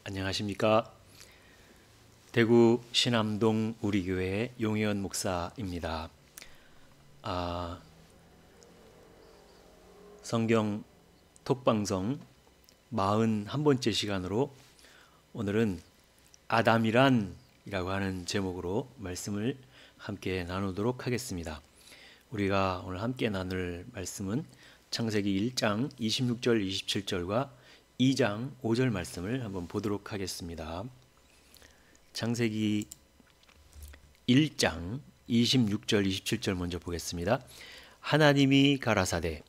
안녕하십니까. 대구 신암동 우리교회 용의원 목사입니다. 성경 톡방송 41번째 시간으로 오늘은 아담이란 이라고 하는 제목으로 말씀을 함께 나누도록 하겠습니다. 우리가 오늘 함께 나눌 말씀은 창세기 1장 26절 27절과 2장 5절 말씀을 한번 보도록 하겠습니다. 창세기 1장 26절 27절 먼저 보겠습니다. 하나님이 가라사대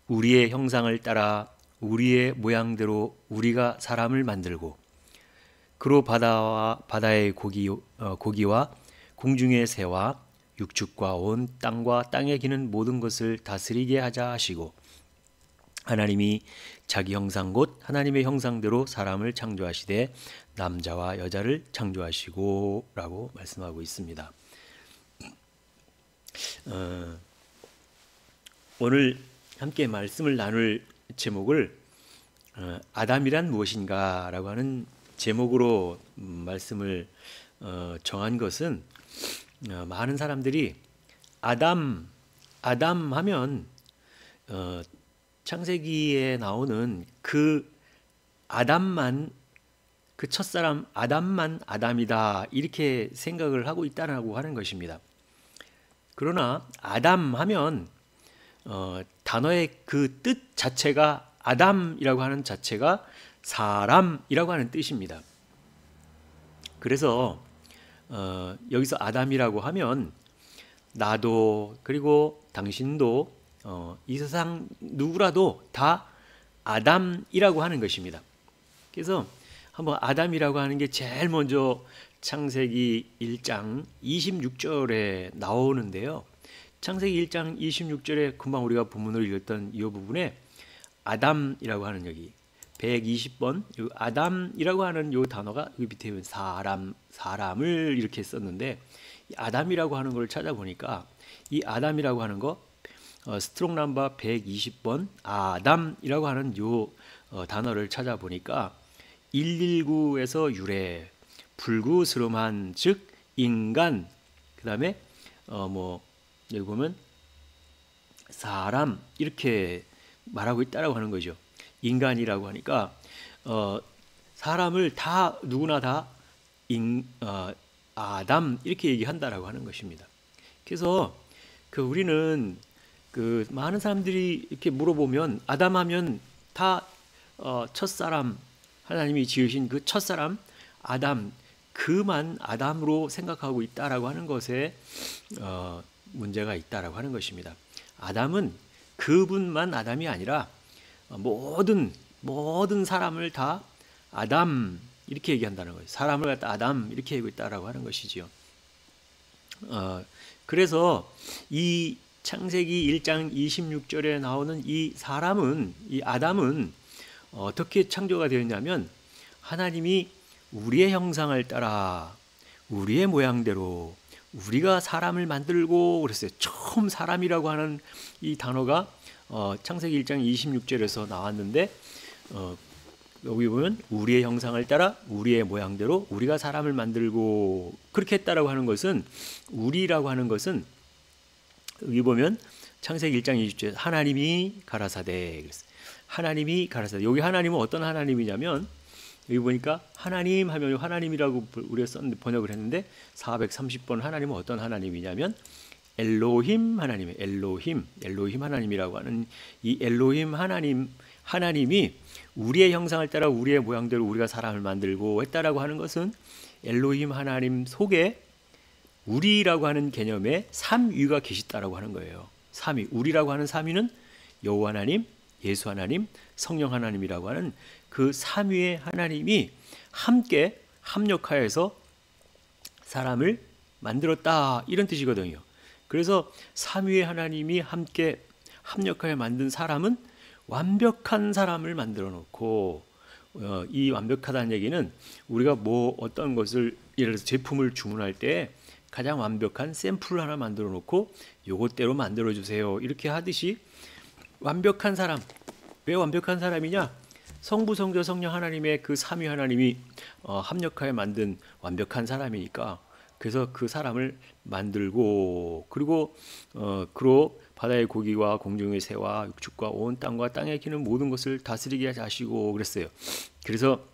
우리의 형상을 따라 우리의 모양대로 우리가 사람을 만들고 그로 바다의 고기와 공중의 새와 육축과 온 땅과 땅에 기는 모든 것을 다스리게 하자 하시고 하나님이 자기 형상 곧 하나님의 형상대로 사람을 창조하시되 남자와 여자를 창조하시고 라고 말씀하고 있습니다. 오늘 함께 말씀을 나눌 제목을 아담이란 무엇인가 라고 하는 제목으로 말씀을 정한 것은 많은 사람들이 아담 하면 창세기에 나오는 그 아담만 그 첫사람 아담만 아담이다 이렇게 생각을 하고 있다라고 하는 것입니다. 그러나 아담 하면 단어의 그 뜻 자체가 아담이라고 하는 자체가 사람이라고 하는 뜻입니다. 그래서 여기서 아담이라고 하면 나도 그리고 당신도 이 세상 누구라도 다 아담이라고 하는 것입니다. 그래서 한번 아담이라고 하는 게 제일 먼저 창세기 1장 26절에 나오는데요. 창세기 1장 26절에 금방 우리가 본문을 읽었던 이 부분에 아담이라고 하는 여기 120번 아담이라고 하는 이 단어가 여기 밑에 사람을 이렇게 썼는데 이 아담이라고 하는 걸 찾아보니까 이 아담이라고 하는 거 스트롱 넘버 120번 아담이라고 하는 요 단어를 찾아보니까 119에서 유래 불구스름한 즉 인간 그다음에 여기 보면 사람 이렇게 말하고 있다라고 하는 거죠. 인간이라고 하니까 사람을 다 누구나 다 아담 이렇게 얘기한다라고 하는 것입니다. 그래서 우리는 많은 사람들이 이렇게 물어보면 아담하면 다 첫사람 하나님이 지으신 그 첫사람 아담 그만 아담으로 생각하고 있다라고 하는 것에 문제가 있다라고 하는 것입니다. 아담은 그분만 아담이 아니라 모든 사람을 다 아담 이렇게 얘기한다는 거예요. 사람을 갖다 아담 이렇게 얘기하고 있다라고 하는 것이지요. 그래서 이 창세기 1장 26절에 나오는 이 아담은 어떻게 창조가 되었냐면 하나님이 우리의 형상을 따라 우리의 모양대로 우리가 사람을 만들고 그랬어요. 처음 사람이라고 하는 이 단어가 창세기 1장 26절에서 나왔는데 여기 보면 우리의 형상을 따라 우리의 모양대로 우리가 사람을 만들고 그렇게 했다라고 하는 것은 우리라고 하는 것은 여기 보면 창세기 1장 20절 하나님이 가라사대 그랬어요. 하나님이 가라사대 여기 하나님은 어떤 하나님이냐면 여기 보니까 하나님 하면 하나님이라고 우리가 번역을 했는데 430번 하나님은 어떤 하나님이냐면 엘로힘 하나님이에요. 엘로힘 하나님이라고 하는 이 엘로힘 하나님이 우리의 형상을 따라 우리의 모양대로 우리가 사람을 만들고 했다라고 하는 것은 엘로힘 하나님 속에 우리라고 하는 개념에 삼위가 계시다라고 하는 거예요. 삼위 우리라고 하는 삼위는 여호와 하나님, 예수 하나님, 성령 하나님이라고 하는 그 삼위의 하나님이 함께 합력하여서 사람을 만들었다 이런 뜻이거든요. 그래서 삼위의 하나님이 함께 합력하여 만든 사람은 완벽한 사람을 만들어 놓고 이 완벽하다는 얘기는 우리가 어떤 것을 예를 들어서 제품을 주문할 때 가장 완벽한 샘플을 하나 만들어 놓고 요것대로 만들어 주세요 이렇게 하듯이 완벽한 사람 왜 완벽한 사람이냐 성부, 성자, 성령 하나님의 그 삼위 하나님이 합력하여 만든 완벽한 사람이니까 그래서 그 사람을 만들고 그리고 그로 바다의 고기와 공중의 새와 육축과 온 땅과 땅에 기는 모든 것을 다스리게 하시고 그랬어요. 그래서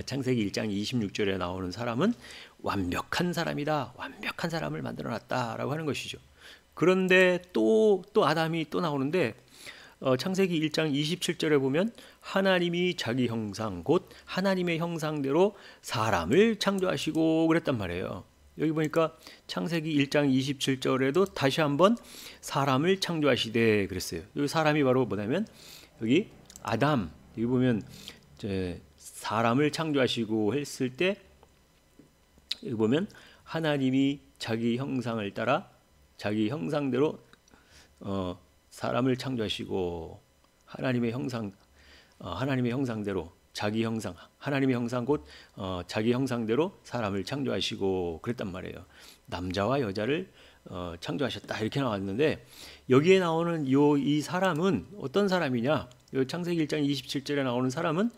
창세기 1장 26절에 나오는 사람은 완벽한 사람이다. 완벽한 사람을 만들어놨다라고 하는 것이죠. 그런데 또 아담이 또 나오는데 창세기 1장 27절에 보면 하나님이 자기 형상 곧 하나님의 형상대로 사람을 창조하시고 그랬단 말이에요. 여기 보니까 창세기 1장 27절에도 다시 한번 사람을 창조하시되 그랬어요. 여기 사람이 바로 뭐냐면 여기 아담, 여기 보면 이제 사람을 창조하시고 했을 때 여기 보면 하나님이 자기 형상을 따라 자기 형상대로 사람을 창조하시고 하나님의 형상대로 자기 형상, 하나님의 형상 곧 자기 형상대로 사람을 창조하시고 그랬단 말이에요. 남자와 여자를 창조하셨다 이렇게 나왔는데 여기에 나오는 이 사람은 어떤 사람이냐? 창세기 1장 27절에 나오는 사람은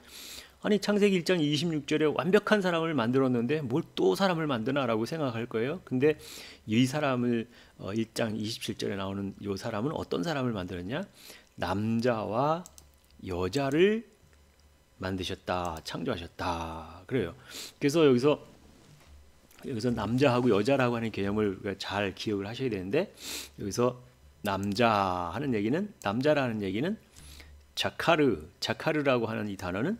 아니 창세기 1장 26절에 완벽한 사람을 만들었는데 뭘 또 사람을 만드나라고 생각할 거예요. 근데 이 사람을 1장 27절에 나오는 이 사람은 어떤 사람을 만들었냐? 남자와 여자를 만드셨다, 창조하셨다. 그래요. 그래서 여기서 남자하고 여자라고 하는 개념을 잘 기억을 하셔야 되는데 여기서 남자라는 얘기는 자카르라고 하는 이 단어는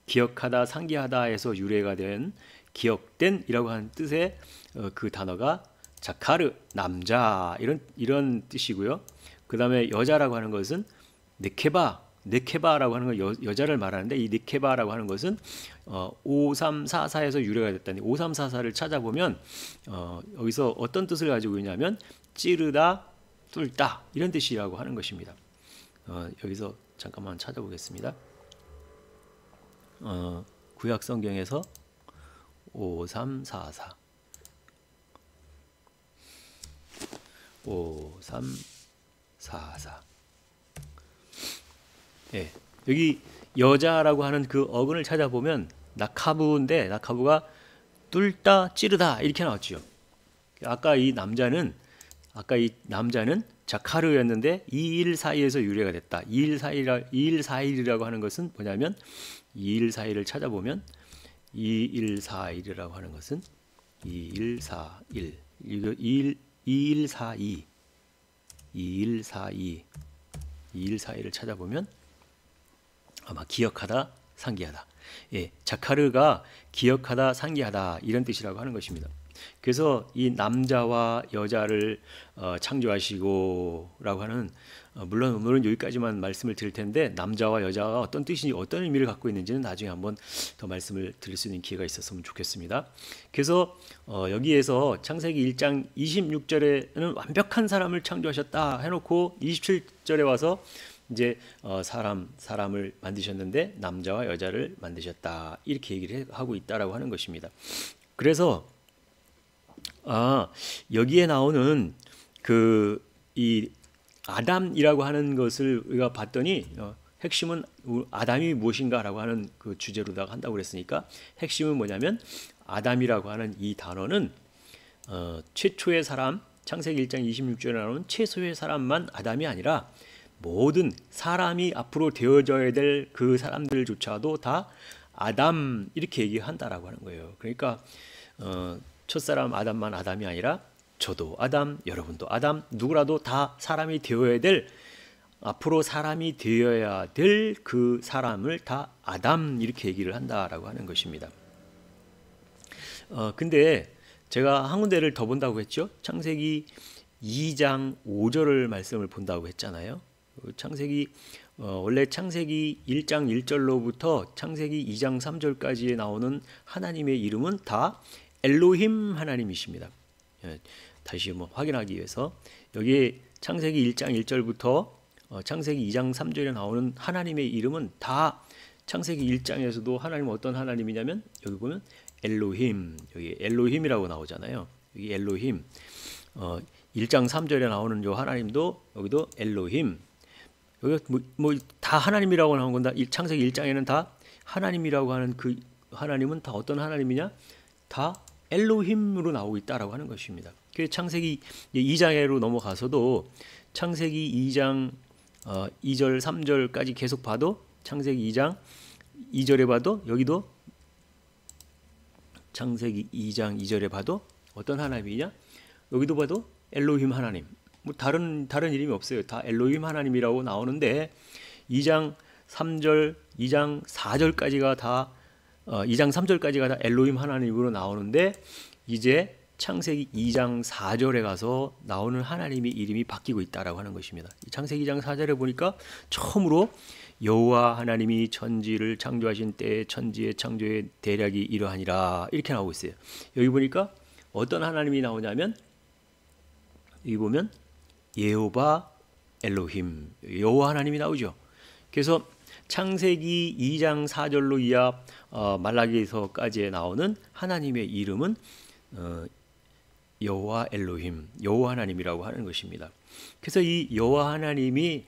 기억하다, 상기하다에서 유래가 된 기억된이라고 하는 뜻의 그 단어가 자카르, 남자 이런 뜻이고요. 그 다음에 여자라고 하는 것은 네케바라고 하는 건 여자를 말하는데 이 네케바라고 하는 것은 5344에서 유래가 됐다니 5344를 찾아보면 여기서 어떤 뜻을 가지고 있냐면 찌르다, 뚫다 이런 뜻이라고 하는 것입니다. 여기서 잠깐만 찾아보겠습니다. 구약 성경에서 5344 예, 여기 여자라고 하는 그 어근을 찾아보면 나카부인데 나카부가 뚫다 찌르다 이렇게 나왔죠. 아까 이 남자는 자카르였는데 214에서 유래가 됐다. 214이라고 하는 것은 뭐냐면 214를 찾아보면 2141이라고 하는 것은 2141 2142 2142를 찾아보면 아마 기억하다, 상기하다. 예, 자카르가 기억하다, 상기하다 이런 뜻이라고 하는 것입니다. 그래서 이 남자와 여자를 창조하시고라고 하는 물론 오늘은 여기까지만 말씀을 드릴 텐데 남자와 여자가 어떤 뜻인지 어떤 의미를 갖고 있는지는 나중에 한번 더 말씀을 드릴 수 있는 기회가 있었으면 좋겠습니다. 그래서 여기에서 창세기 1장 26절에는 완벽한 사람을 창조하셨다 해놓고 27절에 와서 이제 사람을 만드셨는데 남자와 여자를 만드셨다 이렇게 얘기를 하고 있다라고 하는 것입니다. 그래서 여기에 나오는 이 아담이라고 하는 것을 우리가 봤더니 핵심은 아담이 무엇인가라고 하는 그 주제로다가 한다고 그랬으니까 핵심은 뭐냐면 아담이라고 하는 이 단어는 최초의 사람 창세기 1장 26절에 나오는 최소의 사람만 아담이 아니라 모든 사람이 앞으로 되어져야 될 그 사람들조차도 다 아담 이렇게 얘기한다라고 하는 거예요. 그러니까 첫사람 아담만 아담이 아니라 저도 아담, 여러분도 아담, 누구라도 다 사람이 되어야 될 앞으로 사람이 되어야 될 그 사람을 다 아담 이렇게 얘기를 한다라고 하는 것입니다. 근데 제가 한 군데를 더 본다고 했죠. 창세기 2장 5절을 말씀을 본다고 했잖아요. 원래 창세기 1장 1절로부터 창세기 2장 3절까지에 나오는 하나님의 이름은 다 엘로힘 하나님이십니다. 다시 확인하기 위해서 여기 창세기 1장 1절부터 창세기 2장 3절에 나오는 하나님의 이름은 다 창세기 1장에서도 하나님은 어떤 하나님이냐면 여기 보면 엘로힘, 여기 엘로힘이라고 나오잖아요. 여기 엘로힘 1장 3절에 나오는 요 하나님도 여기도 엘로힘 여기 뭐 다 하나님이라고 하는 건다. 창세기 1장에는 다 하나님이라고 하는 그 하나님은 다 어떤 하나님이냐? 다 엘로힘으로 나오고 있다라고 하는 것입니다. 그래서 창세기 2장으로 넘어가서도 창세기 2장 2절 3절까지 계속 봐도 창세기 2장 2절에 봐도 여기도 창세기 2장 2절에 봐도 어떤 하나님이냐? 여기도 봐도 엘로힘 하나님. 뭐 다른 이름이 없어요. 다 엘로힘 하나님이라고 나오는데 2장 3절, 2장 4절까지가 다 2장 3절까지가 다 엘로힘 하나님으로 나오는데 이제 창세기 2장 4절에 가서 나오는 하나님의 이름이 바뀌고 있다라고 하는 것입니다. 창세기 2장 4절에 보니까 처음으로 여호와 하나님이 천지를 창조하신 때에 천지의 창조의 대략이 이러하니라 이렇게 나오고 있어요. 여기 보니까 어떤 하나님이 나오냐면 여기 보면 예호바 엘로힘 여호와 하나님이 나오죠. 그래서 창세기 2장 4절로 이하 말라기서까지 나오는 하나님의 이름은 여호와 엘로힘 여호와 하나님이라고 하는 것입니다. 그래서 이 여호와 하나님이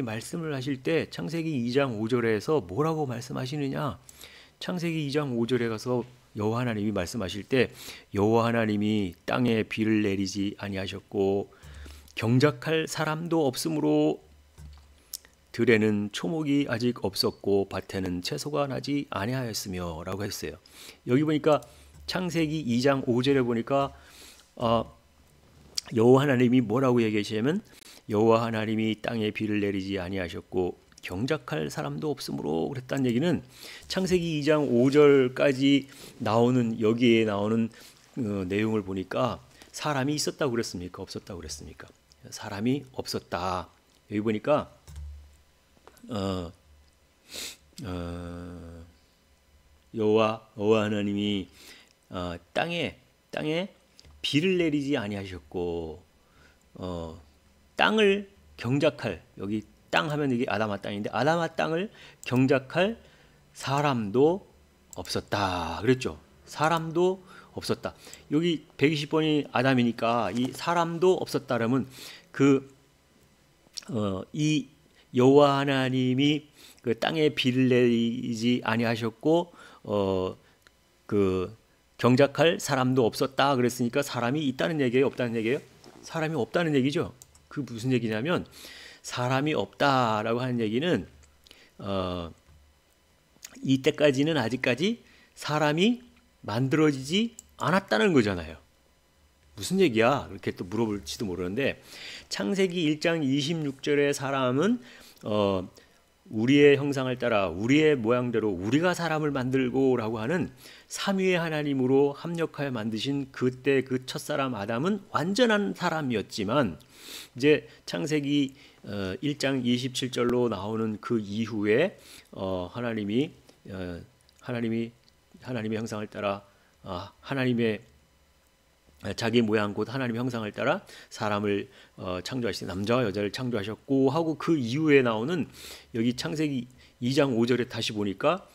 말씀을 하실 때 창세기 2장 5절에서 뭐라고 말씀하시느냐? 창세기 2장 5절에 가서 여호와 하나님이 말씀하실 때 여호와 하나님이 땅에 비를 내리지 아니하셨고 경작할 사람도 없으므로 들에는 초목이 아직 없었고 밭에는 채소가 나지 아니하였으며 라고 했어요. 여기 보니까 창세기 2장 5절에 보니까 여호와 하나님이 뭐라고 얘기하시냐면 여호와 하나님이 땅에 비를 내리지 아니하셨고 경작할 사람도 없으므로 그랬다는 얘기는 창세기 2장 5절까지 나오는 여기에 나오는 내용을 보니까 사람이 있었다고 그랬습니까? 없었다고 그랬습니까? 사람이 없었다. 여기 보니까 여호와 하나님이 땅에 비를 내리지 아니하셨고 땅을 경작할 여기 땅 하면 이게 아담아 땅인데 아담아 땅을 경작할 사람도 없었다 그랬죠. 사람도 없었다. 여기 120번이 아담이니까 이 사람도 없었다 그러면 이 여호와 하나님이 그 땅에 비를 내리지 아니하셨고 그 경작할 사람도 없었다 그랬으니까 사람이 있다는 얘기예요, 없다는 얘기예요? 사람이 없다는 얘기죠. 그 무슨 얘기냐면 사람이 없다라고 하는 얘기는 이때까지는 아직까지 사람이 만들어지지 않았다는 거잖아요. 무슨 얘기야? 이렇게 또 물어볼지도 모르는데 창세기 1장 26절의 사람은 우리의 형상을 따라 우리의 모양대로 우리가 사람을 만들고라고 하는 삼위의 하나님으로 합력하여 만드신 그때 그 첫사람 아담은 완전한 사람이었지만 이제 창세기 1장 27절로 나오는 그 이후에 하나님의 형상을 따라 하나님의 자기 모양 곧 하나님의 형상을 따라 사람을 창조하시고 남자와 여자를 창조하셨고 하고 그 이후에 나오는 여기 창세기 2장 5절에 다시 보니까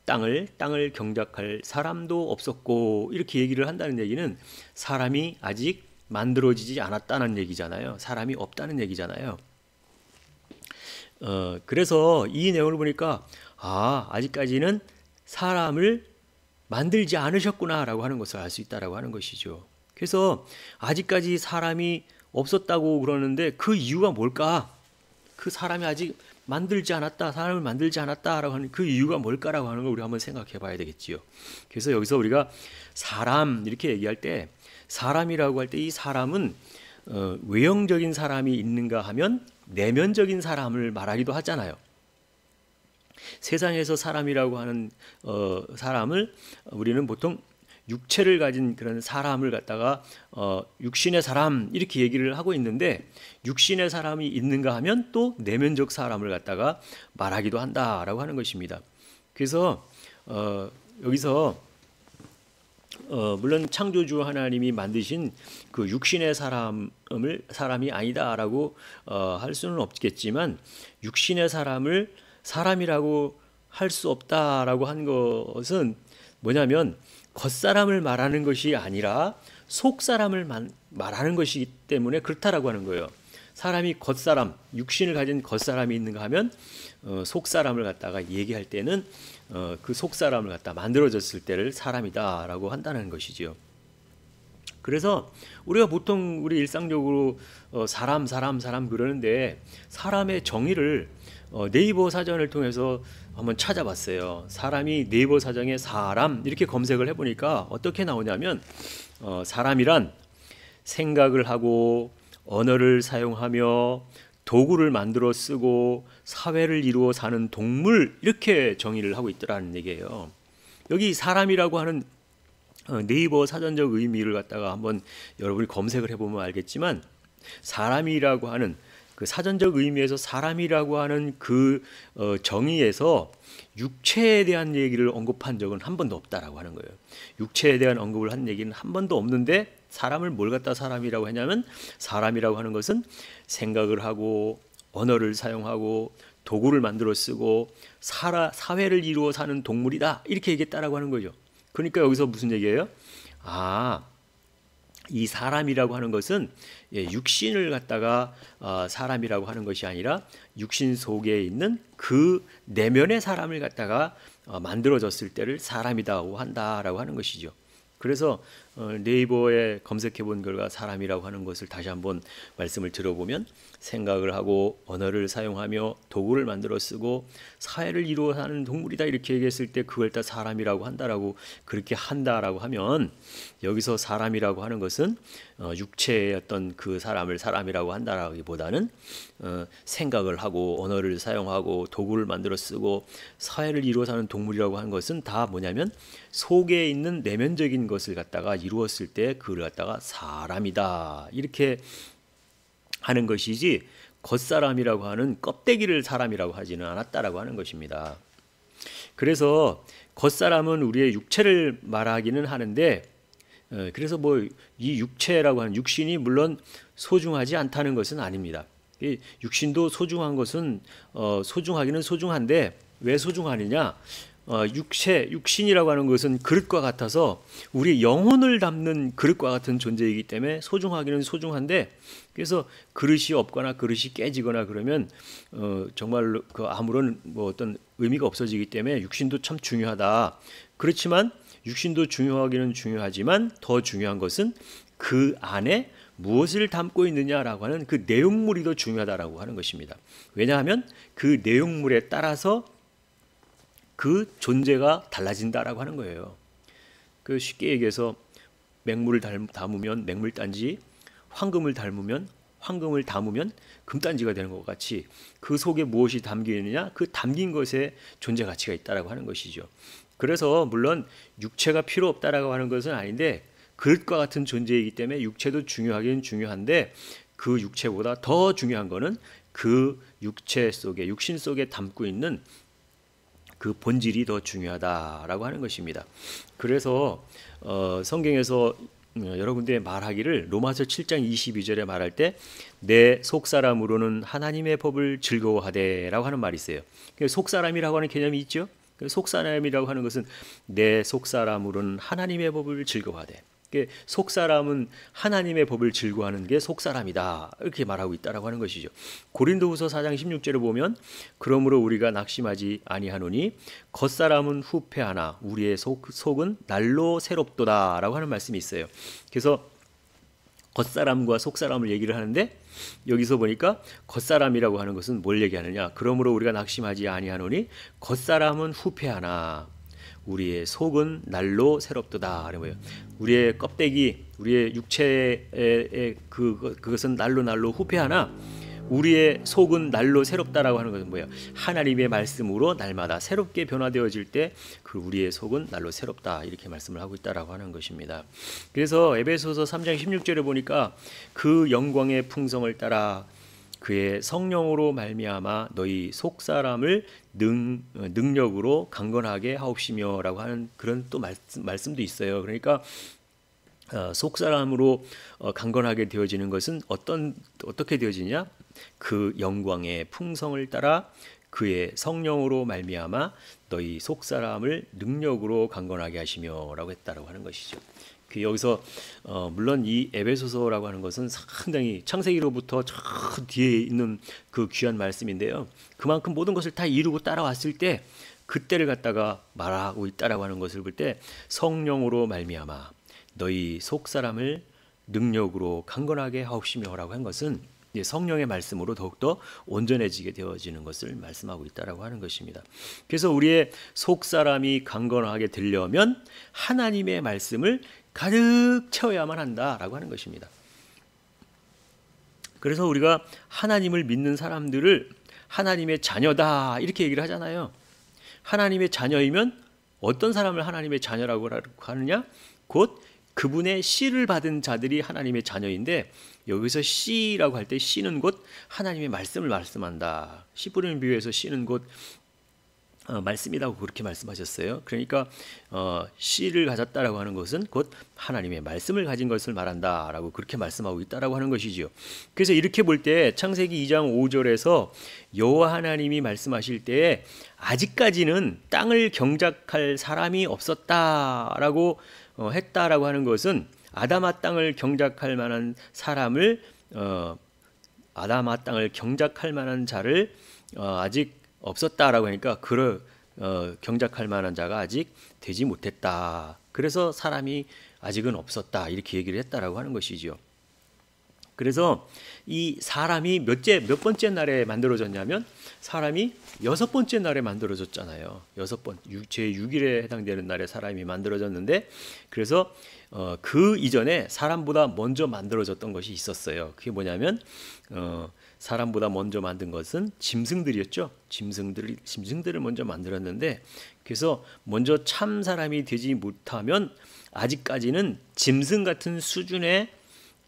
땅을 경작할 사람도 없었고 이렇게 얘기를 한다는 얘기는 사람이 아직 만들어지지 않았다는 얘기잖아요. 사람이 없다는 얘기잖아요. 그래서 이 내용을 보니까 아직까지는 사람을 만들지 않으셨구나라고 하는 것을 알 수 있다라고 하는 것이죠. 그래서 아직까지 사람이 없었다고 그러는데 그 이유가 뭘까? 그 사람이 아직 사람을 만들지 않았다라고 하는 그 이유가 뭘까라고 하는 걸 우리가 한번 생각해 봐야 되겠지요. 그래서 여기서 우리가 사람 이렇게 얘기할 때 사람이라고 할 때 이 사람은 외형적인 사람이 있는가 하면 내면적인 사람을 말하기도 하잖아요. 세상에서 사람이라고 하는 사람을 우리는 보통 육체를 가진 그런 사람을 갖다가 육신의 사람 이렇게 얘기를 하고 있는데 육신의 사람이 있는가 하면 또 내면적 사람을 갖다가 말하기도 한다라고 하는 것입니다. 그래서 여기서 물론 창조주 하나님이 만드신 그 육신의 사람이 아니다라고 할 수는 없겠지만 육신의 사람을 사람이라고 할 수 없다라고 한 것은 뭐냐면 겉사람을 말하는 것이 아니라 속사람을 말하는 것이기 때문에 그렇다라고 하는 거예요. 사람이 겉사람, 육신을 가진 겉사람이 있는가 하면 속사람을 갖다가 얘기할 때는 그 속사람을 갖다 만들어졌을 때를 사람이다라고 한다는 것이지요. 그래서 우리가 보통 우리 일상적으로 사람 그러는데 사람의 정의를 네이버 사전을 통해서 한번 찾아봤어요. 사람이 네이버 사전에 사람 이렇게 검색을 해보니까 어떻게 나오냐면 사람이란 생각을 하고 언어를 사용하며 도구를 만들어 쓰고 사회를 이루어 사는 동물 이렇게 정의를 하고 있더라는 얘기예요. 여기 사람이라고 하는 네이버 사전적 의미를 갖다가 한번 여러분이 검색을 해보면 알겠지만 사람이라고 하는 그 사전적 의미에서 사람이라고 하는 그 정의에서 육체에 대한 얘기를 언급한 적은 한 번도 없다라고 하는 거예요. 육체에 대한 언급을 한 얘기는 한 번도 없는데 사람을 뭘 갖다 사람이라고 하냐면 사람이라고 하는 것은 생각을 하고 언어를 사용하고 도구를 만들어 쓰고 사회를 이루어 사는 동물이다 이렇게 얘기했다라고 하는 거죠. 그러니까 여기서 무슨 얘기예요? 이 사람이라고 하는 것은 육신을 갖다가 사람이라고 하는 것이 아니라 육신 속에 있는 그 내면의 사람을 갖다가 만들어졌을 때를 사람이라고 한다라고 하는 것이죠. 그래서 네이버에 검색해 본 결과 사람이라고 하는 것을 다시 한번 말씀을 들어보면 생각을 하고 언어를 사용하며 도구를 만들어 쓰고 사회를 이루어 사는 동물이다 이렇게 얘기했을 때 그걸 다 사람이라고 한다라고 그렇게 한다라고 하면 여기서 사람이라고 하는 것은 육체의 어떤 그 사람을 사람이라고 한다라기보다는 생각을 하고 언어를 사용하고 도구를 만들어 쓰고 사회를 이루어 사는 동물이라고 하는 것은 다 뭐냐면 속에 있는 내면적인 것을 갖다가 이루었을 때 그를 갖다가 사람이다 이렇게 하는 것이지 겉사람이라고 하는 껍데기를 사람이라고 하지는 않았다라고 하는 것입니다. 그래서 겉사람은 우리의 육체를 말하기는 하는데 그래서 뭐 이 육체라고 하는 육신이 물론 소중하지 않다는 것은 아닙니다. 이 육신도 소중한 것은 소중하기는 소중한데 왜 소중하느냐? 육신이라고 하는 것은 그릇과 같아서 우리 영혼을 담는 그릇과 같은 존재이기 때문에 소중하기는 소중한데 그래서 그릇이 없거나 그릇이 깨지거나 그러면 정말 그 아무런 뭐 어떤 의미가 없어지기 때문에 육신도 참 중요하다. 그렇지만 육신도 중요하기는 중요하지만 더 중요한 것은 그 안에 무엇을 담고 있느냐라고 하는 그 내용물이 더 중요하다라고 하는 것입니다. 왜냐하면 그 내용물에 따라서 그 존재가 달라진다라고 하는 거예요. 그 쉽게 얘기해서 맹물을 담으면 맹물단지, 황금을 담으면 금단지가 되는 것 같이 그 속에 무엇이 담겨 있느냐, 그 담긴 것에 존재 가치가 있다라고 하는 것이죠. 그래서 물론 육체가 필요 없다라고 하는 것은 아닌데 그릇과 같은 존재이기 때문에 육체도 중요하긴 중요한데 그 육체보다 더 중요한 거는 그 육체 속에 육신 속에 담고 있는 그 본질이 더 중요하다라고 하는 것입니다. 그래서 성경에서 여러 군데 말하기를 로마서 7장 22절에 말할 때 내 속사람으로는 하나님의 법을 즐거워하되라고 하는 말이 있어요. 속사람이라고 하는 개념이 있죠. 속사람이라고 하는 것은 내 속사람으로는 하나님의 법을 즐거워하되 속사람은 하나님의 법을 즐거워하는 게 속사람이다 이렇게 말하고 있다라고 하는 것이죠. 고린도후서 4장 16절에 보면 그러므로 우리가 낙심하지 아니하노니 겉사람은 후패하나 우리의 속은 날로 새롭도다라고 하는 말씀이 있어요. 그래서 겉사람과 속사람을 얘기를 하는데 여기서 보니까 겉사람이라고 하는 것은 뭘 얘기하느냐? 그러므로 우리가 낙심하지 아니하노니 겉사람은 후패하나 우리의 속은 날로 새롭도다. 뭐예요? 우리의 껍데기, 우리의 육체의 그것은 날로 후패하나 우리의 속은 날로 새롭다라고 하는 것은 뭐예요? 하나님의 말씀으로 날마다 새롭게 변화되어질 때 그 우리의 속은 날로 새롭다 이렇게 말씀을 하고 있다라고 하는 것입니다. 그래서 에베소서 3장 16절에 보니까 그 영광의 풍성을 따라 그의 성령으로 말미암아 너희 속사람을 능력으로 강건하게 하옵시며라고 하는 그런 또 말씀도 있어요. 그러니까 속사람으로 강건하게 되어지는 것은 어떻게 되어지냐? 그 영광의 풍성을 따라 그의 성령으로 말미암아 너희 속사람을 능력으로 강건하게 하시며라고 했다라고 하는 것이죠. 여기서 물론 이 에베소서라고 하는 것은 상당히 창세기로부터 저 뒤에 있는 그 귀한 말씀인데요. 그만큼 모든 것을 다 이루고 따라왔을 때 그때를 갖다가 말하고 있다라고 하는 것을 볼 때 성령으로 말미암아 너희 속사람을 능력으로 강건하게 하옵시며라고 한 것은 성령의 말씀으로 더욱더 온전해지게 되어지는 것을 말씀하고 있다라고 하는 것입니다. 그래서 우리의 속사람이 강건하게 되려면 하나님의 말씀을 가득 채워야만 한다라고 하는 것입니다. 그래서 우리가 하나님을 믿는 사람들을 하나님의 자녀다 이렇게 얘기를 하잖아요. 하나님의 자녀이면 어떤 사람을 하나님의 자녀라고 하느냐? 곧 그분의 씨를 받은 자들이 하나님의 자녀인데 여기서 씨라고 할 때 씨는 곧 하나님의 말씀을 말씀한다. 씨 뿌리는 비유에서 씨는 곧 말씀이라고 그렇게 말씀하셨어요. 그러니까 씨를 가졌다라고 하는 것은 곧 하나님의 말씀을 가진 것을 말한다라고 그렇게 말씀하고 있다라고 하는 것이지요. 그래서 이렇게 볼 때 창세기 2장 5절에서 여호와 하나님이 말씀하실 때 아직까지는 땅을 경작할 사람이 없었다라고 했다라고 하는 것은 아담아 땅을 경작할 만한 사람을 아담아 땅을 경작할 만한 자를 아직 없었다라고 하니까 경작할 만한 자가 아직 되지 못했다. 그래서 사람이 아직은 없었다 이렇게 얘기를 했다라고 하는 것이지요. 그래서 이 사람이 몇 번째 날에 만들어졌냐면 사람이 6번째 날에 만들어졌잖아요. 제 6일에 해당되는 날에 사람이 만들어졌는데 그래서 그 이전에 사람보다 먼저 만들어졌던 것이 있었어요. 그게 뭐냐면 사람보다 먼저 만든 것은 짐승들이었죠. 짐승들을 먼저 만들었는데 그래서 먼저 참 사람이 되지 못하면 아직까지는 짐승 같은 수준에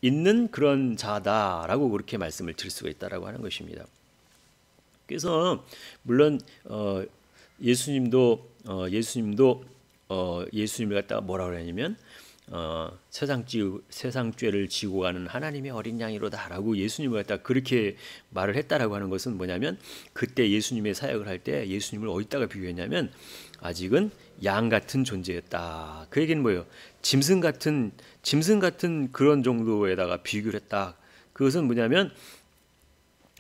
있는 그런 자다라고 그렇게 말씀을 드릴 수가 있다라고 하는 것입니다. 그래서 물론 예수님을 갖다가 뭐라고 그러냐면 세상 죄를 지고 가는 하나님의 어린 양이로다라고 예수님을 갖다 그렇게 말을 했다라고 하는 것은 뭐냐면 그때 예수님의 사역을 할 때 예수님을 어디다가 비유했냐면 아직은 양 같은 존재였다. 그 얘기는 뭐예요? 짐승 같은 그런 정도에다가 비교를 했다. 그것은 뭐냐면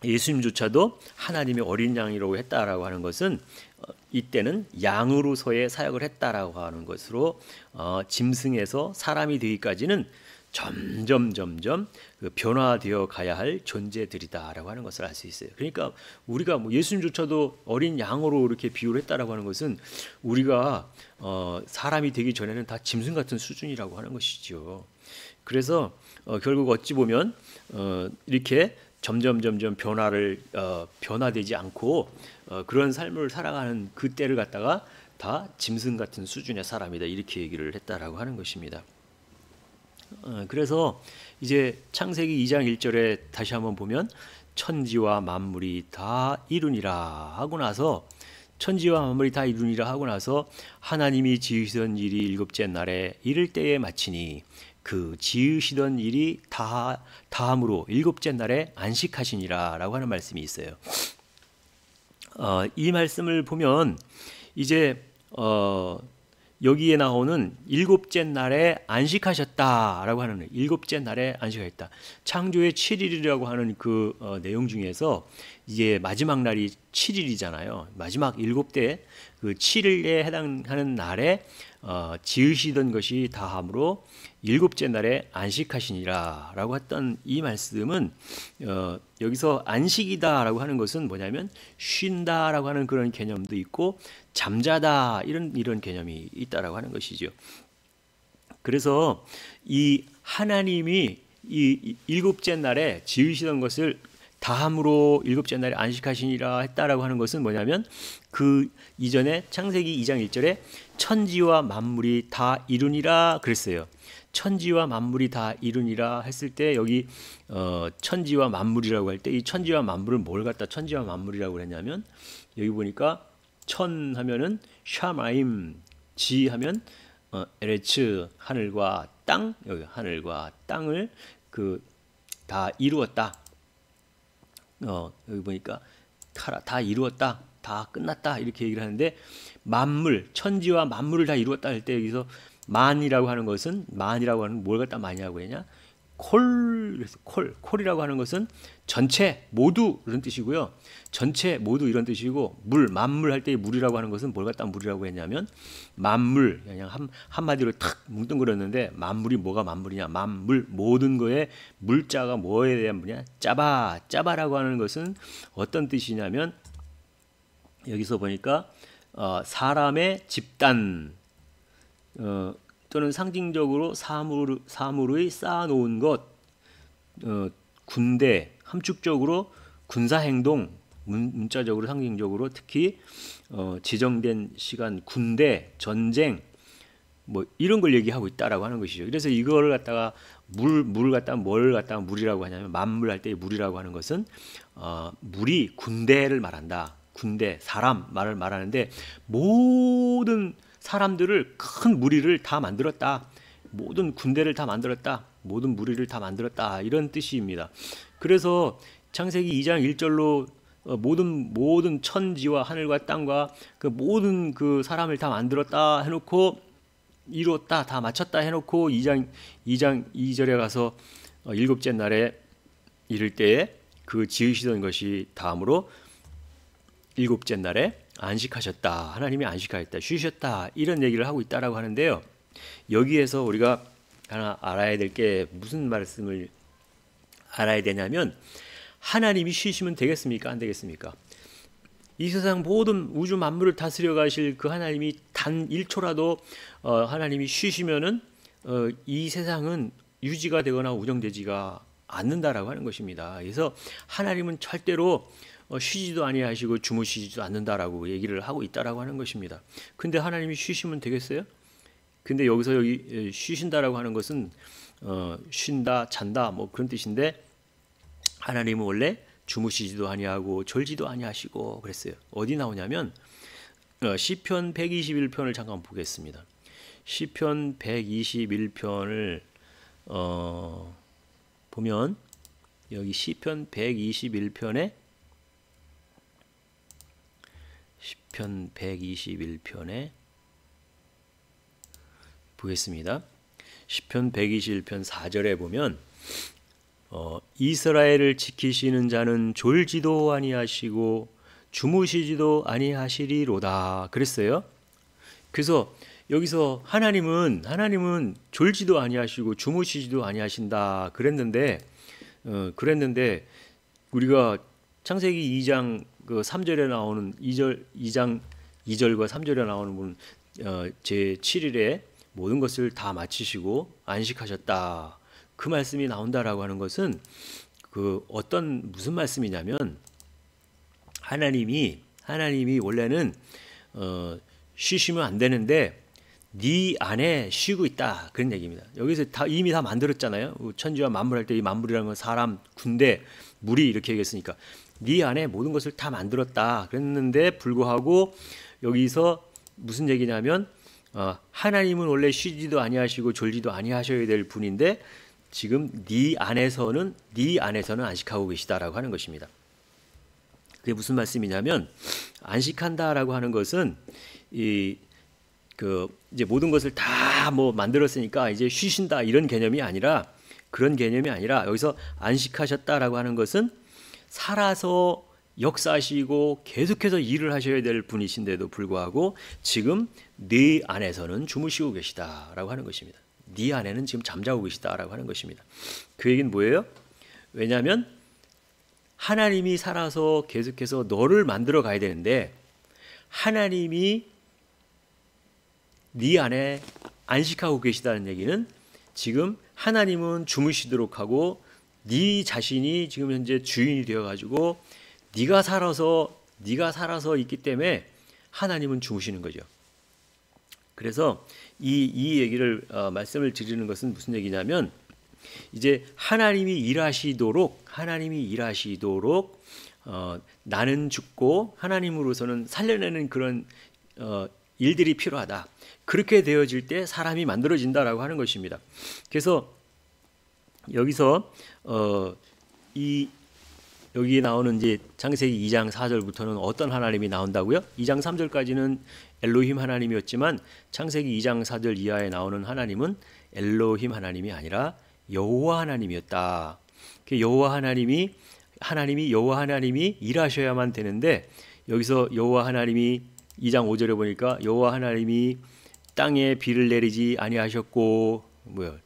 예수님조차도 하나님의 어린 양이라고 했다라고 하는 것은 이때는 양으로서의 사역을 했다라고 하는 것으로 짐승에서 사람이 되기까지는 점점 변화되어 가야 할 존재들이다라고 하는 것을 알 수 있어요. 그러니까 우리가 예수님조차도 어린 양으로 이렇게 비유를 했다라고 하는 것은 우리가 사람이 되기 전에는 다 짐승 같은 수준이라고 하는 것이죠. 그래서 결국 어찌 보면 이렇게 점점 변화되지 않고 그런 삶을 살아가는 그때를 갖다가 다 짐승 같은 수준의 사람이다 이렇게 얘기를 했다라고 하는 것입니다. 그래서 이제 창세기 2장 1절에 다시 한번 보면 천지와 만물이 다 이루니라 하고 나서 하나님이 지으시던 일이 7째 날에 이를 때에 마치니 그 지으시던 일이 다함으로 7째 날에 안식하시니라 라고 하는 말씀이 있어요. 이 말씀을 보면 이제 여기에 나오는 7째 날에 안식하셨다라고 하는 7째 날에 안식하셨다. 창조의 7일이라고 하는 그 내용 중에서 이제 마지막 날이 7일이잖아요. 마지막 7대 그 7일에 해당하는 날에 지으시던 것이 다함으로 7째 날에 안식하시니라라고 했던 이 말씀은 여기서 안식이다라고 하는 것은 뭐냐면 쉰다라고 하는 그런 개념도 있고 잠자다 이런 개념이 있다라고 하는 것이죠. 그래서 이 하나님이 이 7째 날에 지으시던 것을 다함으로 7째 날에 안식하시니라 했다라고 하는 것은 뭐냐면 그 이전에 창세기 2장 1절에 천지와 만물이 다 이루니라 그랬어요. 천지와 만물이 다 이루니라 했을 때 여기 천지와 만물이라고 할 때 이 천지와 만물은 뭘 갖다 천지와 만물이라고 그랬냐면 여기 보니까 천 하면은 샤마임, 지 하면 에레츠 하늘과 땅, 여기 하늘과 땅을 그 다 이루었다. 여기 보니까 다 이루었다, 다 끝났다 이렇게 얘기를 하는데 만물, 천지와 만물을 다 이루었다 할 때 여기서 만이라고 하는 것은 만이라고 하는 뭘 갖다 많이 하고 했냐? 그래서 콜이라고 하는 것은 전체 모두 이런 뜻이고요. 전체 모두 이런 뜻이고 만물 할 때 물이라고 하는 것은 뭘 갖다 물이라고 했냐면 만물 그냥 한마디로 탁 뭉뚱그렸는데 만물이 뭐가 만물이냐? 만물 모든 거에 물자가 뭐에 대한 뭐냐? 짜바라고 하는 것은 어떤 뜻이냐면 여기서 보니까 사람의 집단 또는 상징적으로 사물의 쌓아놓은 것, 군대, 함축적으로 군사행동, 문자적으로 상징적으로 특히 지정된 시간, 군대, 전쟁, 뭐 이런 걸 얘기하고 있다라고 하는 것이죠. 그래서 이거를 갖다가 뭘 갖다가 물이라고 하냐면 만물 할 때 물이라고 하는 것은 물이 군대를 말한다. 군대, 사람 말을 말하는데 모든 사람들을 큰 무리를 다 만들었다. 모든 군대를 다 만들었다. 모든 무리를 다 만들었다. 이런 뜻입니다. 그래서 창세기 2장 1절로 모든 천지와 하늘과 땅과 그 모든 그 사람을 다 만들었다 해놓고 이뤘다 다 마쳤다 해놓고 2장 2절에 가서 일곱째 날에 이를 때에 그 지으시던 것이 다음으로 일곱째 날에 안식하셨다. 하나님이 안식하였다. 쉬셨다. 이런 얘기를 하고 있다라고 하는데요. 여기에서 우리가 하나 알아야 될 게 무슨 말씀을 알아야 되냐면 하나님이 쉬시면 되겠습니까? 안 되겠습니까? 이 세상 모든 우주 만물을 다스려 가실 그 하나님이 단 1초라도 하나님이 쉬시면은 이 세상은 유지가 되거나 운영되지가 않는다라고 하는 것입니다. 그래서 하나님은 절대로 쉬지도 아니하시고 주무시지도 않는다라고 얘기를 하고 있다라고 하는 것입니다. 근데 하나님이 쉬시면 되겠어요? 근데 여기서 쉬신다라고 하는 것은 쉰다, 잔다 뭐 그런 뜻인데 하나님은 원래 주무시지도 아니하고 졸지도 아니하시고 그랬어요. 어디 나오냐면 시편 121편을 잠깐 보겠습니다. 시편 121편을 보면 여기 시편 121편에 시편 121편에 보겠습니다. 시편 121편 4절에 보면 이스라엘을 지키시는 자는 졸지도 아니하시고 주무시지도 아니하시리로다 그랬어요. 그래서 여기서 하나님은 졸지도 아니하시고 주무시지도 아니하신다 그랬는데 우리가 창세기 2장 그 3절에 나오는 2장 2절과 3절에 나오는 분 제 7일에 모든 것을 다 마치시고 안식하셨다. 그 말씀이 나온다라고 하는 것은 그 무슨 말씀이냐면 하나님이 원래는 쉬시면 안 되는데 네 안에 쉬고 있다 그런 얘기입니다. 여기서 이미 다 만들었잖아요. 천지와 만물 할 때 이 만물이라는 건 사람, 군대, 무리 이렇게 얘기했으니까 네 안에 모든 것을 다 만들었다 그랬는데 불구하고 여기서 무슨 얘기냐면 하나님은 원래 쉬지도 아니하시고 졸지도 아니하셔야 될 분인데 지금 네 안에서는 안식하고 계시다라고 하는 것입니다. 그게 무슨 말씀이냐면 안식한다라고 하는 것은 이제 모든 것을 다 뭐 만들었으니까 이제 쉬신다 이런 개념이 아니라 그런 개념이 아니라 여기서 안식하셨다라고 하는 것은 살아서 역사하시고 계속해서 일을 하셔야 될 분이신데도 불구하고 지금 네 안에서는 주무시고 계시다라고 하는 것입니다. 네 안에는 지금 잠자고 계시다라고 하는 것입니다. 그 얘기는 뭐예요? 왜냐하면 하나님이 살아서 계속해서 너를 만들어 가야 되는데 하나님이 네 안에 안식하고 계시다는 얘기는 지금 하나님은 주무시도록 하고 네 자신이 지금 현재 주인이 되어 가지고 네가 살아서 있기 때문에 하나님은 주무시는 거죠. 그래서 이 얘기를 말씀을 드리는 것은 무슨 얘기냐면 이제 하나님이 일하시도록 나는 죽고 하나님으로서는 살려내는 그런 일들이 필요하다. 그렇게 되어질 때 사람이 만들어진다라고 하는 것입니다. 그래서 여기서 이 여기 나오는 이제 창세기 2장 4절부터는 어떤 하나님이 나온다고요? 2장 3절까지는 엘로힘 하나님이었지만 창세기 2장 4절 이하에 나오는 하나님은 엘로힘 하나님이 아니라 여호와 하나님이었다. 여호와 하나님이 여호와 하나님이 일하셔야만 되는데 여기서 여호와 하나님이 2장 5절에 보니까 여호와 하나님이 땅에 비를 내리지 아니하셨고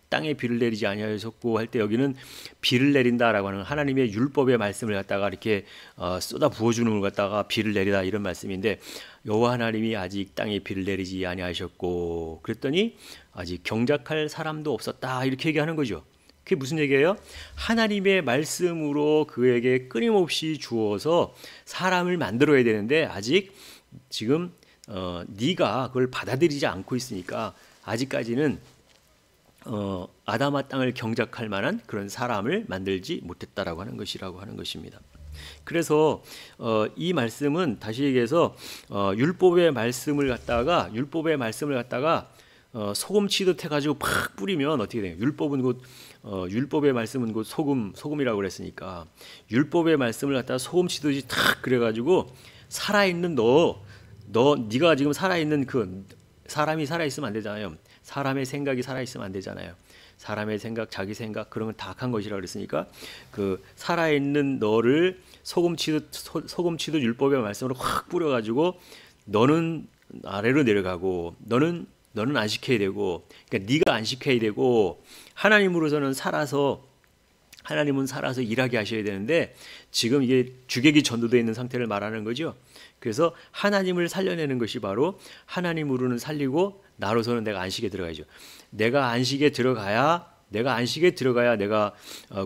땅에 비를 내리지 아니하셨고 할 때 여기는 비를 내린다라고 하는 하나님의 율법의 말씀을 갖다가 이렇게 쏟아 부어주는 걸 갖다가 비를 내리다 이런 말씀인데 여호와 하나님이 아직 땅에 비를 내리지 아니하셨고 그랬더니 아직 경작할 사람도 없었다 이렇게 얘기하는 거죠. 그게 무슨 얘기예요? 하나님의 말씀으로 그에게 끊임없이 주어서 사람을 만들어야 되는데 아직 지금 네가 그걸 받아들이지 않고 있으니까 아직까지는 아담아 땅을 경작할 만한 그런 사람을 만들지 못했다라고 하는 것이라고 하는 것입니다. 그래서 이 말씀은 다시 얘기해서 율법의 말씀을 갖다가 소금 치듯 해가지고 팍 뿌리면 어떻게 돼요? 율법의 말씀은 곧 소금이라고 그랬으니까 율법의 말씀을 갖다가 소금 치듯이 탁 그래가지고 살아있는 네가 지금 살아있는 그 사람이 살아있으면 안 되잖아요. 사람의 생각이 살아있으면 안 되잖아요. 사람의 생각, 자기 생각 그런 건 다 악한 것이라고 그랬으니까 그 살아있는 너를 소금 치듯 율법의 말씀으로 확 뿌려가지고 너는 아래로 내려가고 너는 안 시켜야 되고 그러니까 네가 안 시켜야 되고 하나님은 살아서 일하게 하셔야 되는데 지금 이게 주객이 전도되어 있는 상태를 말하는 거죠. 그래서 하나님을 살려내는 것이 바로 하나님으로는 살리고 나로서는 내가 안식에 들어가야죠. 내가 안식에 들어가야 내가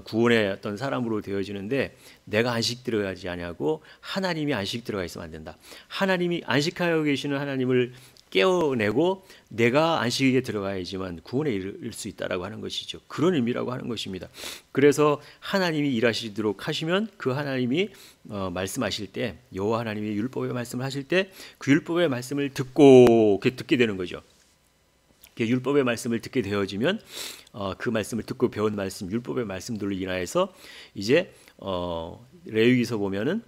구원의 어떤 사람으로 되어지는데 내가 안식 들어가지 아니하고 하나님이 안식 들어가 있으면 안 된다. 하나님이 안식하여 계시는 하나님을 깨어내고 내가 안식에 들어가야지만 구원에 이를 수 있다라고 하는 것이죠. 그런 의미라고 하는 것입니다. 그래서 하나님이 일하시도록 하시면 그 하나님이 말씀하실 때 여호와 하나님이 율법의 말씀을 하실 때 그 율법의 말씀을 듣게 되는 거죠. 율법의 말씀을 듣게 되어지면 그 말씀을 듣고 배운 말씀, 율법의 말씀들로 인하여서 이제 레위기서 보면은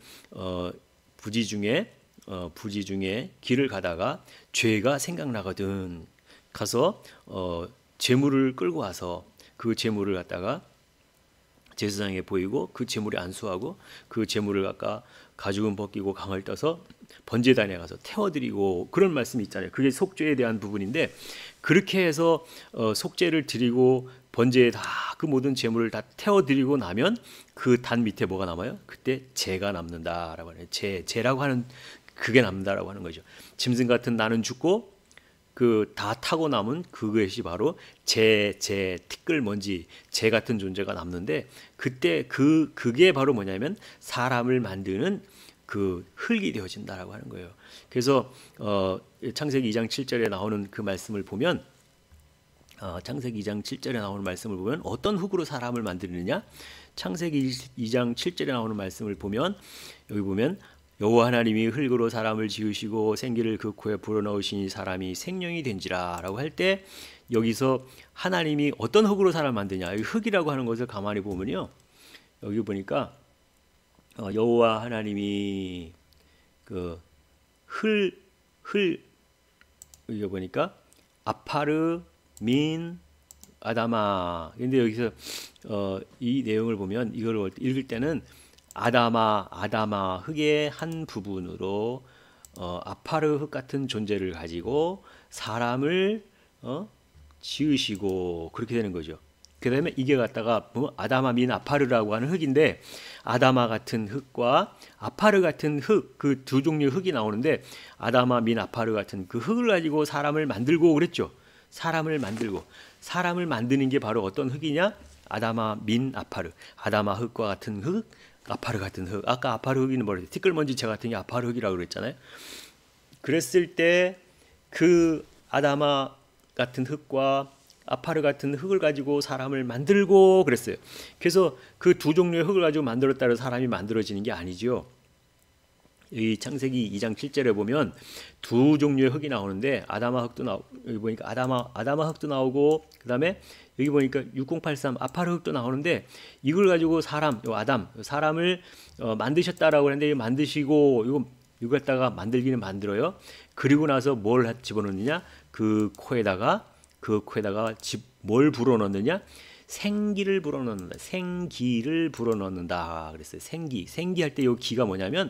부지 중에 길을 가다가 죄가 생각나거든. 가서 제물을 끌고 와서 그 제물을 갖다가 제사장에 보이고 그 제물에 안수하고 그 제물을 아까 가죽은 벗기고 강을 떠서 번제단에 가서 태워드리고 그런 말씀이 있잖아요. 그게 속죄에 대한 부분인데 그렇게 해서 속죄를 드리고 번제에 다 그 모든 제물을 다 태워드리고 나면 그 단 밑에 뭐가 남아요? 그때 죄가 남는다라고 하는 죄라고 하는 그게 남는다라고 하는 거죠. 짐승 같은 나는 죽고 그 다 타고 남은 그것이 바로 티끌 먼지 재 같은 존재가 남는데 그때 그게 바로 뭐냐면 사람을 만드는 그 흙이 되어진다라고 하는 거예요. 그래서 창세기 2장 7절에 나오는 그 말씀을 보면 창세기 2장 7절에 나오는 말씀을 보면 어떤 흙으로 사람을 만드느냐? 창세기 2장 7절에 나오는 말씀을 보면 여기 보면 여호와 하나님이 흙으로 사람을 지으시고 생기를 그 코에 불어넣으시니 사람이 생명이 된지라라고 할 때 여기서 하나님이 어떤 흙으로 사람을 만드냐? 이 흙이라고 하는 것을 가만히 보면요. 여기 보니까 여호와 하나님이 그 여기 보니까 아파르 민 아다마. 근데 여기서 이 내용을 보면 이걸 읽을 때는 아다마 흙의 한 부분으로 아파르 흙 같은 존재를 가지고 사람을 지으시고 그렇게 되는 거죠. 그다음에 이게 갖다가 아다마 민 아파르라고 하는 흙인데 아다마 같은 흙과 아파르 같은 흙 그 두 종류의 흙이 나오는데 아다마 민 아파르 같은 그 흙을 가지고 사람을 만들고 그랬죠. 사람을 만드는 게 바로 어떤 흙이냐? 아다마 민 아파르. 아다마 흙과 같은 흙, 아파르 같은 흙. 아까 아파르 흙이는 뭐랬어요? 티끌먼지채 같은 게 아파르 흙이라고 그랬잖아요. 그랬을 때 그 아다마 같은 흙과 아파르 같은 흙을 가지고 사람을 만들고 그랬어요. 그래서 그 두 종류의 흙을 가지고 만들었다고 사람이 만들어지는 게 아니죠. 이 창세기 2장 7절에 보면 두 종류의 흙이 나오는데 아담아 흙도 여기 보니까 아담아 흙도 나오고 그다음에 여기 보니까 6083 아파르 흙도 나오는데 이걸 가지고 사람을 만드셨다라고 하는데 만드시고 이거 갖다가 만들기는 만들어요. 그리고 나서 뭘 집어넣느냐? 그 코에다가 뭘 불어넣느냐? 생기를 불어넣는다. 생기를 불어넣는다. 그랬어요. 생기할 때 이 기가 뭐냐면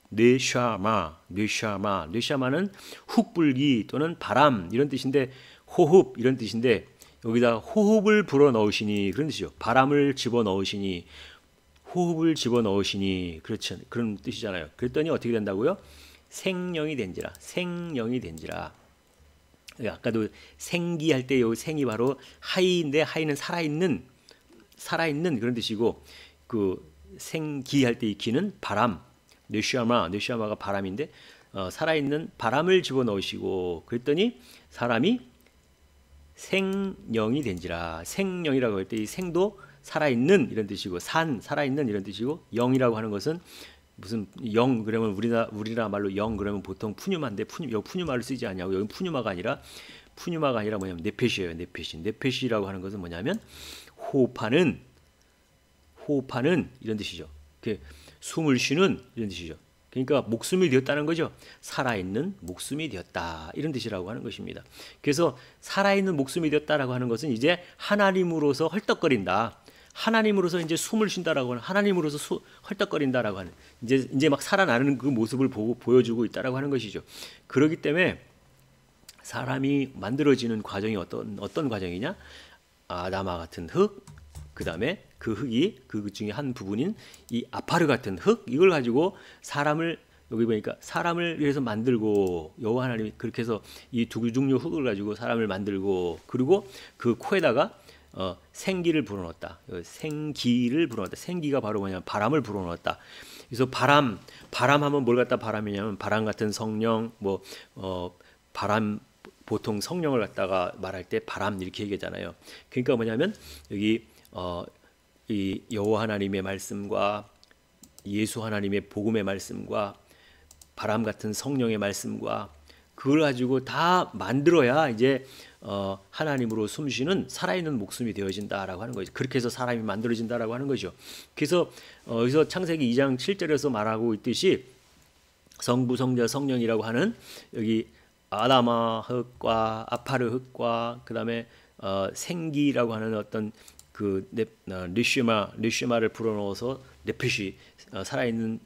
뇌샤마는 훅불기 또는 바람 이런 뜻인데 호흡 이런 뜻인데 여기다 호흡을 불어넣으시니 그런 뜻이죠. 바람을 집어넣으시니 호흡을 집어넣으시니 그렇죠. 그런 뜻이잖아요. 그랬더니 어떻게 된다고요? 생명이 된지라. 아까도 생기할 때 요 생이 바로 하이인데 하이는 살아있는 그런 뜻이고 그 생기할 때 이 기는 바람 뇌시아마가 바람인데 살아있는 바람을 집어넣으시고 그랬더니 사람이 생령이 된지라. 생령이라고 할 때 이 생도 살아있는 이런 뜻이고 살아있는 이런 뜻이고 영이라고 하는 것은 무슨 영 그러면 우리나라 말로 영 그러면 보통 푸뉴마인데 푸뉴마를 쓰지 않냐고. 여기 푸뉴마가 아니라 뭐냐면 네페시예요. 네페시라고 하는 것은 뭐냐면 호흡하는 이런 뜻이죠. 숨을 쉬는 이런 뜻이죠. 그러니까 목숨이 되었다는 거죠. 살아있는 목숨이 되었다 이런 뜻이라고 하는 것입니다. 그래서 살아있는 목숨이 되었다라고 하는 것은 이제 하나님으로서 헐떡거린다. 하나님으로서 이제 숨을 쉰다라고 하는 하나님으로서 헐떡거린다라고 하는 이제 막 살아나는 그 모습을 보여주고 있다라고 하는 것이죠. 그렇기 때문에 사람이 만들어지는 과정이 어떤 과정이냐? 아담아 같은 흙, 그 다음에 그 흙이 그 중에 한 부분인 이 아파르 같은 흙 이걸 가지고 여기 보니까 사람을 위해서 만들고 여호와 하나님이 그렇게 해서 이 두 종류 흙을 가지고 사람을 만들고 그리고 그 코에다가 생기를 불어넣었다. 생기를 불어넣었다. 생기가 바로 뭐냐면 바람을 불어넣었다. 그래서 바람 하면 뭘 갖다 바람이냐면 바람 같은 성령 바람 보통 성령을 갖다가 말할 때 바람 이렇게 얘기하잖아요. 그러니까 뭐냐면 여기 이 여호와 하나님의 말씀과 예수 하나님의 복음의 말씀과 바람 같은 성령의 말씀과 그걸 가지고 다 만들어야 이제 하나님으로 숨쉬는 살아있는 목숨이 되어진다라고 하는 거죠. 그렇게 해서 사람이 만들어진다라고 하는 거죠. 그래서 여기서 창세기 2장 7절에서 말하고 있듯이 성부 성자 성령이라고 하는 여기 아담아 흙과 아파르 흙과 그다음에 생기라고 하는 어떤 그 뇌시마를 불어넣어서 네페시 살아있는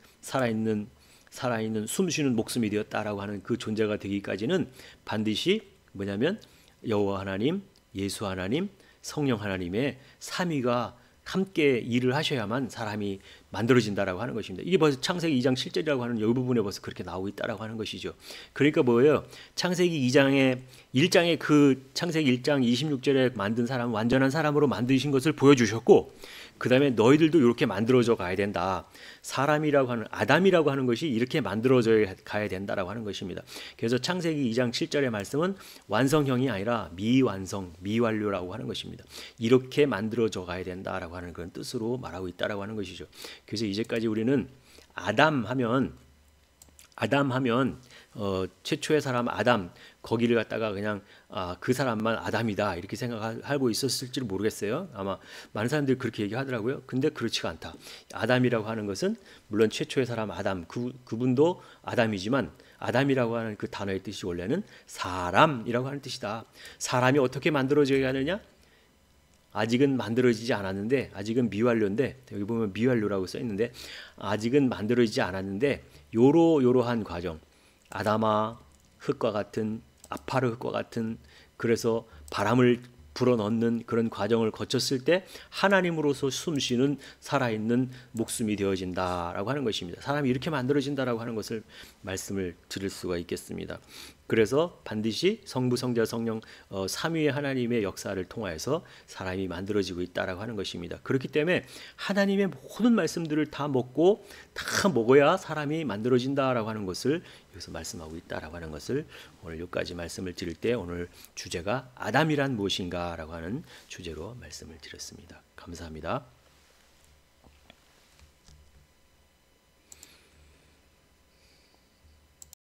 숨쉬는 목숨이 되었다라고 하는 그 존재가 되기까지는 반드시 뭐냐면 여호와 하나님, 예수 하나님, 성령 하나님의 삼위가 함께 일을 하셔야만 사람이 만들어진다라고 하는 것입니다. 이게 벌써 창세기 2장 7절이라고 하는 이 부분에 벌써 그렇게 나오고 있다라고 하는 것이죠. 그러니까 뭐예요? 창세기 1장에 그 창세기 1장 26절에 만든 사람은 완전한 사람으로 만드신 것을 보여주셨고 그 다음에 너희들도 이렇게 만들어져 가야 된다. 사람이라고 하는 아담이라고 하는 것이 이렇게 만들어져 가야 된다라고 하는 것입니다. 그래서 창세기 2장 7절의 말씀은 완성형이 아니라 미완료라고 하는 것입니다. 이렇게 만들어져 가야 된다라고 하는 그런 뜻으로 말하고 있다라고 하는 것이죠. 그래서 이제까지 우리는 아담하면 최초의 사람 아담 거기를 갖다가 그냥 그 사람만 아담이다 이렇게 생각하고 있었을지 모르겠어요. 아마 많은 사람들이 그렇게 얘기하더라고요. 근데 그렇지가 않다. 아담이라고 하는 것은 물론 최초의 사람 아담 그분도 아담이지만 아담이라고 하는 그 단어의 뜻이 원래는 사람이라고 하는 뜻이다. 사람이 어떻게 만들어져야 하느냐? 아직은 만들어지지 않았는데 아직은 미완료인데 여기 보면 미완료라고 써 있는데 아직은 만들어지지 않았는데 요러한 과정 아담아 흙과 같은 아파르 흙과 같은 그래서 바람을 불어넣는 그런 과정을 거쳤을 때 하나님으로서 숨쉬는 살아있는 목숨이 되어진다라고 하는 것입니다. 사람이 이렇게 만들어진다라고 하는 것을 말씀을 드릴 수가 있겠습니다. 그래서 반드시 성부 성자 성령 삼위의 하나님의 역사를 통하여서 사람이 만들어지고 있다라고 하는 것입니다. 그렇기 때문에 하나님의 모든 말씀들을 다 먹어야 사람이 만들어진다라고 하는 것을 여기서 말씀하고 있다라고 하는 것을 오늘 여기까지 말씀을 드릴 때 오늘 주제가 아담이란 무엇인가라고 하는 주제로 말씀을 드렸습니다. 감사합니다.